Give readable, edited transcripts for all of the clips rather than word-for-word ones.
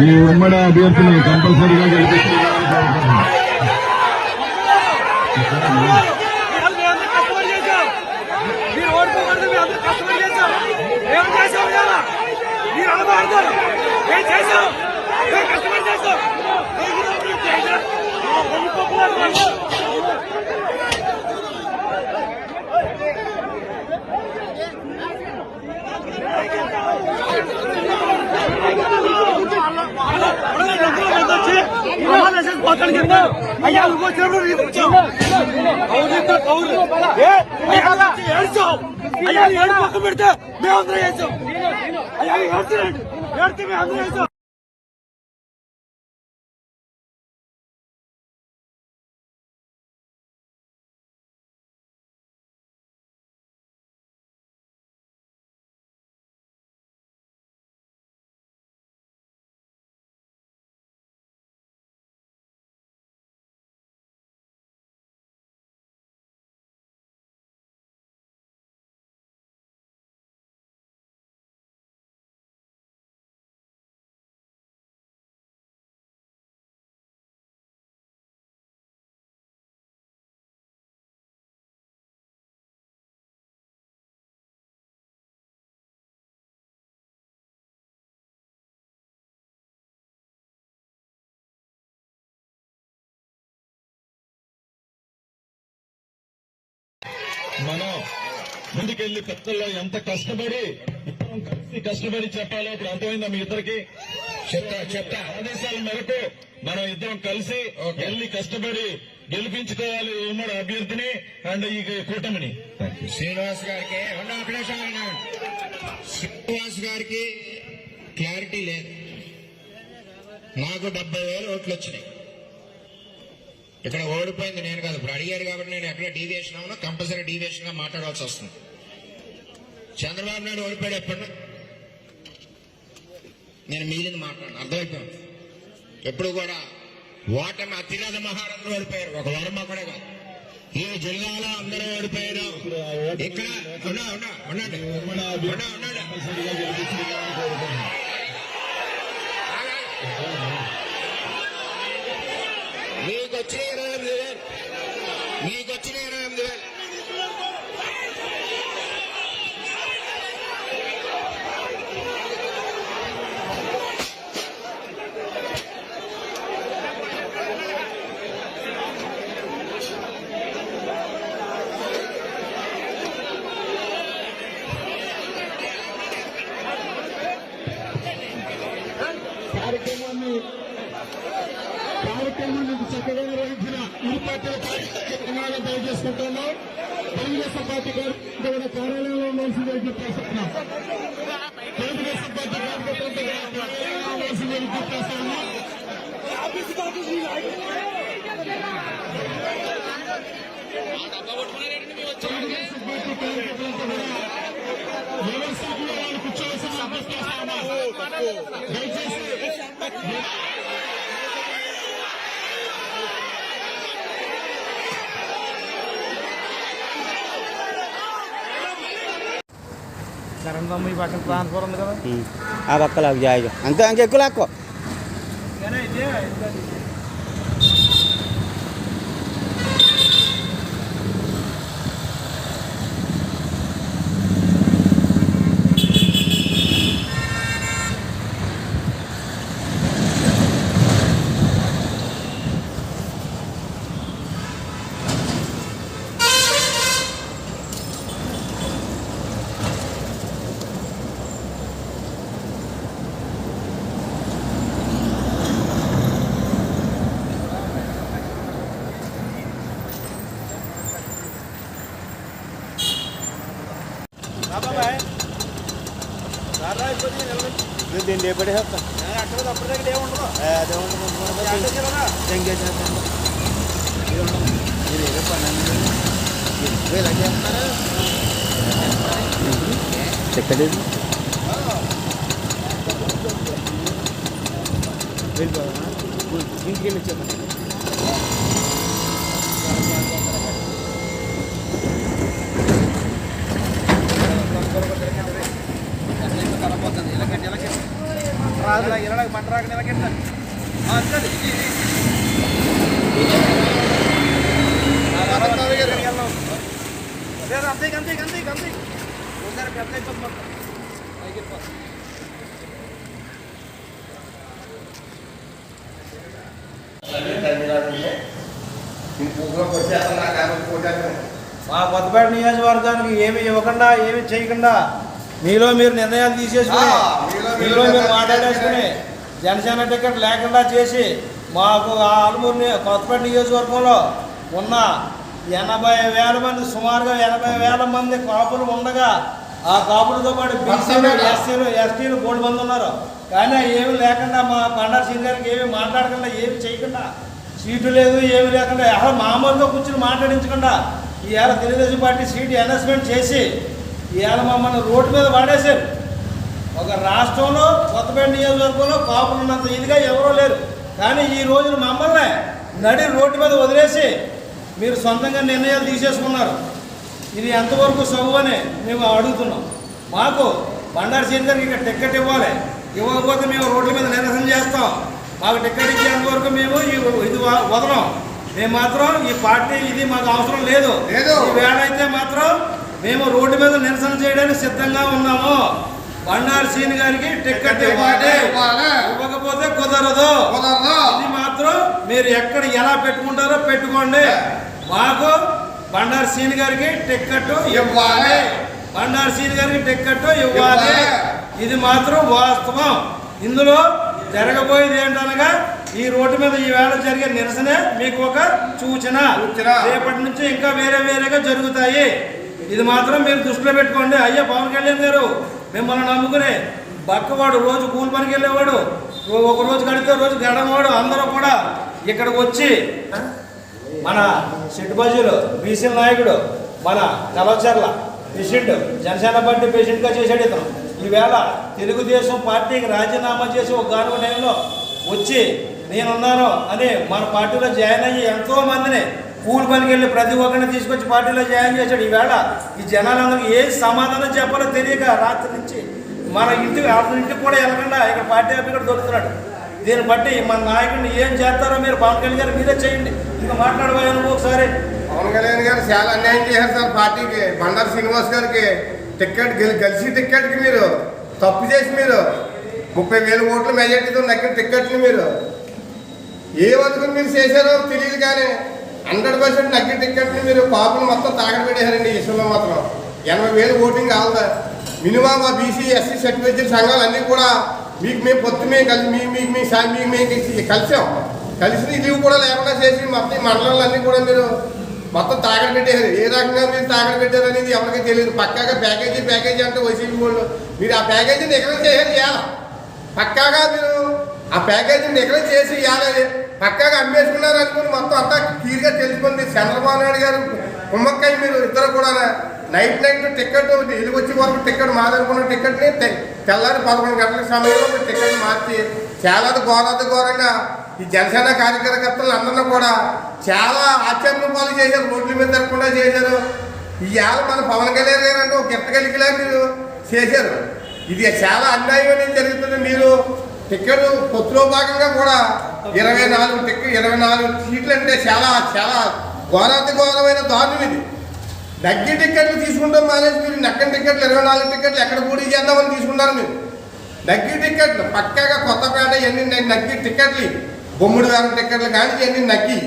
ఈ ఉమ్మడి అభ్యర్థిని కంపల్సరీగా గెలిపిస్తున్నారు. అయ్యా వచ్చినప్పుడు అయ్యా ఏడు పక్క పెడితే మేమందరం వేసాం. అయ్యా ఏడితే మేమందరం వేసాం. మనం ముందుకెళ్లి పెద్దల్లో ఎంత కష్టపడి ఇద్దరం కలిసి కష్టపడి చెప్పాలో ఇప్పుడు అర్థమైందా మీ ఇద్దరికి? చెప్తా ఆదేశాల మేరకు మనం ఇద్దరం కలిసి వెళ్ళి కష్టపడి గెలిపించుకోవాలి ఉమ్మడి అభ్యర్థిని అండ్ ఈ కూటమిని. శ్రీనివాస్ గారికి శ్రీనివాస్ గారికి క్లారిటీ లేదు. నాకు 70,000 ఓట్లు వచ్చినాయి. ఇక్కడ ఓడిపోయింది నేను కాదు. ఇప్పుడు అడిగారు కాబట్టి నేను ఎక్కడ డీవియేషన్ అవునా కంపల్సరీ డీవియేషన్ గా మాట్లాడాల్సి వస్తుంది. చంద్రబాబు నాయుడు ఓడిపోయాడు ఎప్పుడు? నేను మీది మాట్లాడాను, అర్థమైపోయాను. ఎప్పుడు కూడా ఓటమి అతిరథ మహారథులు ఓడిపోయారు. ఒక వర్మ కూడా కాదు, ఈ జిల్లాలో అందరూ ఓడిపోయారు. ఇక్కడ ఉండండి. మీకు వచ్చిన 28,000 కార్యక్రమాన్ని చక్కగా నిర్వహించిన ఇరు పార్టీల కార్యక్రమాలు దయచేసుకుంటున్నాం. తెలుగుదేశం పార్టీ కూడా కార్యాలయంలో ఉండాల్సిందే విజ్ఞప్తిస్తున్నాం. తెలుగుదేశం పార్టీ కార్యకర్తలతో ఉండాల్సిందే విజ్ఞప్తిస్తున్నాం. తెలుగుదేశం పార్టీ కార్యకర్తలతో కూడా ఎవరి సీట్లో వాళ్ళు కూర్చోవలసిన దయచేసి కరెంట్ ఈ పక్కన ట్రాన్స్ఫర్ ఉంది కదా, ఆ పక్కలకు జాయిగా అంతే. ఇంకెక్కువ లాక్కో. దీన్ని ఏ పడే అప్పటిదాకా ఏముండదు, అదే ఎక్కడేది వెళ్ళిపోదా ఇంటికి వెళ్ళి చెప్పండి. మా కొత్తపేట నియోజకవర్గానికి ఏమి ఇవ్వకుండా ఏమి చేయకుండా మీలో మీరు నిర్ణయాలు తీసేసుకుని మీలో మీరు మాట్లాడేసుకుని జనసేన టికెట్ లేకుండా చేసి మాకు ఆలమూరు కొత్తపేట నియోజకవర్గంలో ఉన్న 80,000 మంది సుమారుగా 80,000 మంది కాపులు ఉండగా ఆ కాపులతో పాటు బీసీలు ఎస్సీలు ఎస్టీలు 3 మంది ఉన్నారు. కానీ ఏమి లేకుండా మా బండారు సింగ్ గారికి ఏమి మాట్లాడకుండా ఏమి చేయకుండా సీటు లేదు ఏమి లేకుండా మామూలుగా కూర్చొని మాట్లాడించకుండా ఇవాళ తెలుగుదేశం పార్టీ సీటు అనౌన్స్మెంట్ చేసి ఇవాళ మమ్మల్ని రోడ్డు మీద పడేశారు. ఒక రాష్ట్రంలో కొత్తపేట నియోజకవర్గంలో కాపులు ఉన్నంత ఇదిగా ఎవరో లేరు. కానీ ఈ రోజున మమ్మల్ని నడి రోడ్డు మీద వదిలేసి మీరు సొంతంగా నిర్ణయాలు తీసేసుకున్నారు. ఇది ఎంతవరకు సవ్వు అని మేము అడుగుతున్నాం. మాకు బండారు సింగ్ గారికి ఇక్కడ టికెట్ ఇవ్వాలి, ఇవ్వకపోతే మేము రోడ్ల మీద నిరసన చేస్తాం. మాకు టికెట్ ఇచ్చేంత వరకు మేము ఇది వదలం. మేము మాత్రం ఈ పార్టీ ఇది మాకు అవసరం లేదు. ఈవేళ అయితే మాత్రం మేము రోడ్డు మీద నిరసన చేయడానికి సిద్ధంగా ఉన్నాము. బండారు సింగ్ గారికి టికెట్ ఇవ్వాలి, ఇవ్వకపోతే కుదరదు. ఇది మాత్రం మీరు ఎక్కడ ఎలా పెట్టుకుంటారో పెట్టుకోండి. మాకు బండారు సింగ్ గారికి టికెట్ ఇవ్వాలి, బండారు సింగ్ గారికి టికెట్ ఇవ్వాలి. ఇది మాత్రం వాస్తవం. ఇందులో జరగబోయేది ఏంటనగా ఈ రోడ్డు మీద ఈవేళ జరిగే నిరసనే మీకు ఒక సూచన. రేపటి నుంచి ఇంకా వేరేగా జరుగుతాయి. ఇది మాత్రం మీరు దృష్టిలో పెట్టుకోండి. అయ్యా పవన్ కళ్యాణ్ గారు మిమ్మల్ని నమ్ముకునే బక్కవాడు, రోజు కూలి పనికి వెళ్ళేవాడు, ఒక రోజు గడితే రోజు గడమవాడు అందరూ కూడా ఇక్కడికి వచ్చి మన సిట్టుబజీలు బీసీ నాయకుడు మన కలవచర్ల పేషెంట్ జనసేన పార్టీ పేషెంట్గా చేశాడు ఇతను. ఈవేళ తెలుగుదేశం పార్టీకి రాజీనామా చేసి ఒక గానుగ టైంలో వచ్చి నేనున్నాను అని మన పార్టీలో జాయిన్ అయ్యి ఎంతో మందిని కూలి పనికి వెళ్ళి ప్రతి ఒక్కరిని తీసుకొచ్చి పార్టీలో జాయిన్ చేశాడు. ఈవేళ ఈ జనాలందరికీ ఏ సమాధానం చెప్పాలో తెలియక రాత్రి నుంచి మన ఇంటికి కూడా వెళ్ళకుండా ఇక్కడ పార్టీ ఆఫీస్ దొరుకుతున్నాడు. దీన్ని బట్టి మన నాయకుడిని ఏం చేస్తారో మీరు పవన్ కళ్యాణ్ గారు మీరే చేయండి. ఇంకా మాట్లాడబోయాను ఒకసారి. పవన్ కళ్యాణ్ గారు చాలా అన్యాయం చేశారు సార్ పార్టీకి. బండారు శ్రీనివాస్ గారికి టికెట్ కలిసి టికెట్కి మీరు తప్పు చేసి మీరు 30,000 ఓట్ల మెజార్టీతో నక్కిన టికెట్ని మీరు ఏ వరకు మీరు చేశారో తెలియదు. కానీ 100% నక్కిన టికెట్ని మీరు కాపులు మొత్తం తాగడబెట్టేశారండి. ఈ విషయంలో మాత్రం 80,000 ఓటింగ్ కావాలి. మినిమం ఆ బీసీ ఎస్సీ సర్టిఫికేట్ సంఘాలు అన్నీ కూడా మేము పొత్తు కలిసాం. కలిసి లీవ్ కూడా లేకుండా చేసి మొత్తం మండలాలన్నీ కూడా మీరు మొత్తం తాగడ పెట్టారు. ఏ రకంగా మీరు తాగడ పెట్టారు అనేది ఎవరికి తెలియదు. పక్కాగా ప్యాకేజీ అంటే వైసీపీ వాళ్ళు మీరు ఆ ప్యాకేజీని ఎక్కడ చేయాలి ఇవ్వాలి. పక్కాగా మీరు ఆ ప్యాకేజీని ఎక్కడ చేసి ఇవ్వాలి. పక్కాగా అమ్మేసుకున్నారు అనుకుని మొత్తం అంతా క్లియర్గా తెలిసిపోయింది. చంద్రబాబు నాయుడు గారు కుమ్మక్కయ్య మీరు ఇద్దరు కూడా నైట్ టికెట్ ఇల్లు వచ్చే వరకు టికెట్ మాదనుకున్న టికెట్ని తెల్లారి 11 గంటల సమయంలో టికెట్ మార్చి చాలా ఘోరంగా ఈ జనసేన కార్యకర్తలు అందరినీ కూడా చాలా ఆశ్చర్యం పాలు చేశారు. రోడ్ల మీద తిరగకుండా చేశారు. ఇవాళ మన పవన్ కళ్యాణ్ గారు అంటే ఒక గిట్టగలిగిలా మీరు చేశారు. ఇది చాలా అన్యాయం అనేది జరుగుతుంది. మీరు టికెట్ పొత్తులో భాగంగా కూడా 24 సీట్లు అంటే చాలా ఘోరమైన దారుణం ఇది. నగ్గి టికెట్లు తీసుకుంటాం మానేసి మీరు నక్కని టికెట్లు 24 టికెట్లు ఎక్కడ పోటీ చేద్దామని తీసుకున్నారు. మీరు నగ్గి టికెట్లు పక్కాగా కొత్తపేట ఎన్ని నగ్గి టికెట్లు, బొమ్మిడి వేల టికెట్లు కానీ ఎన్ని నగ్గి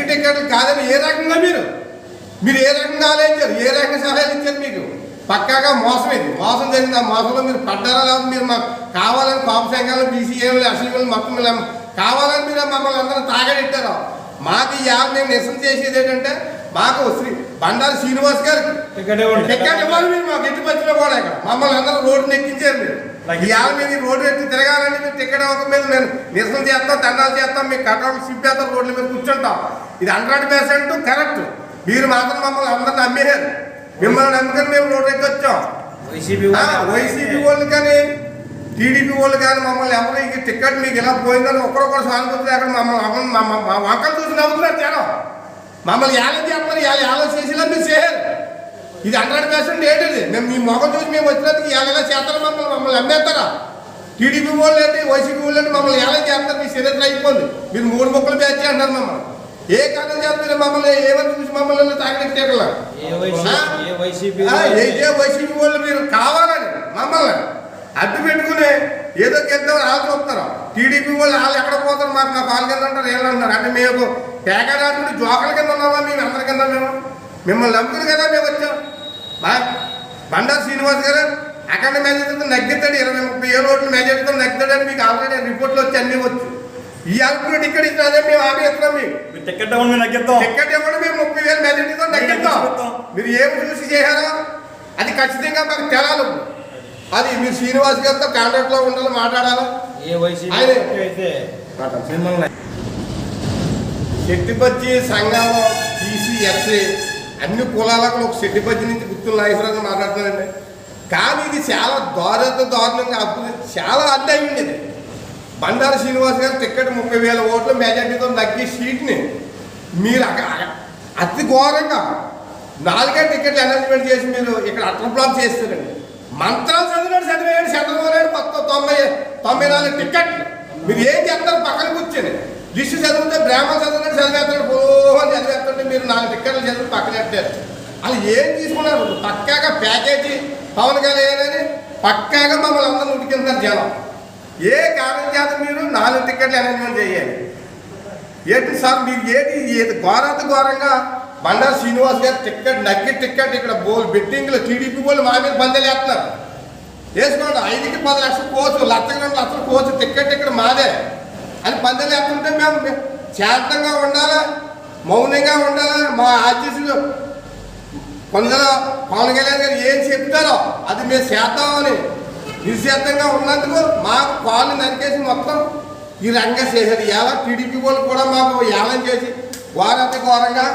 టికెట్లు కాదని ఏ రకంగా మీరు ఏ రకంగా ఆలోచించారు, ఏ రకంగా సలహాలు ఇచ్చారు? మీకు పక్కాగా మోసం ఇది. మోసం జరిగింది. ఆ మోసంలో మీరు పడ్డారా లేదా? మీరు మాకు కావాలని కాపు సంఘాలు బీసీఏలు అసలు మొత్తం కావాలని మీరు మమ్మల్ని అందరూ తాగడెట్టారు. మాకు ఈ మేము నిరసన చేసేది ఏంటంటే మాకు బండారు శ్రీనివాస్ గారికి టికెట్ ఇవ్వాలి. మీరు మాకు ఎట్టి పచ్చిలో కూడా ఇక్కడ మమ్మల్ని అందరూ రోడ్డు ఎక్కించారు. మీరు ఇవాళ మీద రోడ్డు ఎత్తి తిరగాలని మీరు టికెట్ ఇవ్వక మీద నేను నిరసన చేస్తాం, దండాలు చేస్తాం, మీకు కట్టాలు సిప్పేస్తాం, రోడ్ల మీద కూర్చుంటాం. ఇది 100% కరెక్ట్. మీరు మాత్రం మమ్మల్ని అందరిని నమ్మేశారు. మిమ్మల్ని నమ్ముకొని మేము రోడ్డు ఎక్కి వచ్చాం. వైసీపీ వాళ్ళు కానీ టీడీపీ వాళ్ళు కానీ మమ్మల్ని ఎవరు ఈ టికెట్ మీకు ఇలా పోయిందని ఒకరొకరు సానుభూతి అక్కడ మా వంకలు చూసి నవ్వుతున్నారు జనం. మమ్మల్ని యాలం చేస్తున్నారు. యాలం చేసేలా మీరు చేయరు. ఇది 100% ఏంటిది? మేము మీ మొఖం చూసి మేము వచ్చినందుకు ఎలా చేస్తారా? మమ్మల్ని అమ్మేస్తారా? టీడీపీ వాళ్ళు ఏంటి వైసీపీ వాళ్ళు ఏంటి మమ్మల్ని ఎలా చేస్తారు? మీ చరిత్ర అయిపోయింది. మీరు 3 ముక్కలు బ్యాచ్ అంటారు మమ్మల్ని. ఏ కారణం చేస్తారు మమ్మల్ని? ఏమని చూసి మమ్మల్ని తాగడెట్టేలా? ఏ వైసీపీ వాళ్ళు మీరు కావాలని మమ్మల్ని అడ్డు పెట్టుకుని ఏదో గెలుద్దాం వాళ్ళు చూస్తారు. టీడీపీ వాళ్ళు ఎక్కడ పోతారు? మాకు నా పాలు కింద అంటారు, ఏళ్ళు అంటారు. అంటే మేము పేకాడాడుకుంటే జోకల కింద ఉన్నామా? మేము అందరి కింద మిమ్మల్ని నమ్ముకుని కదా మేము వచ్చాం. బండారు శ్రీనివాస్ గారు అఖండ మెజారిటీతో నగ్గుతాడు, 20-30 ఓట్లు మెజారిటీతో నగ్గుతాడని మీకు ఆల్రెడీ రిపోర్ట్లు వచ్చి అన్నీ వచ్చు. ఈ అల్పుడు టికెట్ ఇచ్చినా మేము హామీ ఇస్తున్నాం. మీకు టికెట్ ఇవ్వండి, మేము 30,000 మెజారిటీతో నగ్గిస్తాం. మీరు ఏమి చూసి చేశారో అది ఖచ్చితంగా మాకు తెలాలి. అది మీరు శ్రీనివాస్ గారితో కాంటాక్ట్ లో ఉండాలి, మాట్లాడాలి. శెట్టిపచ్చి సంఘంలో టీసీఎస్ఏ అన్ని కులాలకు ఒక శెట్టిపచ్చి నుంచి గుర్తులు నాగేశ్వరరావు మాట్లాడుతున్నారండి. కానీ ఇది చాలా దారుణంగా చాలా అన్యాయం ఉండేది. బండారు శ్రీనివాస్ గారు టికెట్ 30,000 ఓట్లు మెజార్టీతో నగ్గి సీట్ని మీరు అతి ఘోరంగా 4 టికెట్లు అనౌన్స్మెంట్ చేసి మీరు ఇక్కడ అట్రప్లాప్ చేస్తారండి. మంత్రాలు చదివాడు చంద్రబాబు మొత్తం 94 టికెట్లు. మీరు ఏం చేస్తారు? పక్కన కూర్చొని లిస్టు చదివితే బ్రాహ్మణ చదివేస్తాడు, పోని చదివేస్తుంటే మీరు 4 టికెట్లు చదివి పక్కన పెట్టారు. వాళ్ళు ఏం తీసుకున్నారు? పక్కాగా ప్యాకేజీ పవన్ కళ్యాణ్ అని పక్కాగా మమ్మల్ని అందరూ ఉడికింటారు జనం. ఏ కారణం చేత మీరు 4 టికెట్లు అనౌన్స్మెంట్ చేయాలి? ఏంటి సార్ మీరు ఏది ఘోరంగా బండారు శ్రీనివాస్ గారు టికెట్ నగ్గి టికెట్ ఇక్కడ బెట్టింగ్లో టీడీపీ వాళ్ళు మా మీద పందెలు వేస్తున్నారు. వేసుకోండి, 5కి 10 లక్షల కోచు, 1,00,000 లక్షల కోచు టికెట్ ఇక్కడ మాదే అని పందెలు వేస్తుంటే మేము శాంతంగా ఉండాలా, మౌనంగా ఉండాలా? మా ఆర్టీసీలు కొందరు పవన్ కళ్యాణ్ గారు ఏం చెప్తారో అది మేము చేద్దామని నిశ్చేతంగా ఉన్నందుకు మాకు కాళ్ళు నరికేసి మొత్తం ఈ రంగా చేశారు. ఎలా టీడీపీ వాళ్ళు కూడా మాకు ఏలం చేసి ఘోరంగా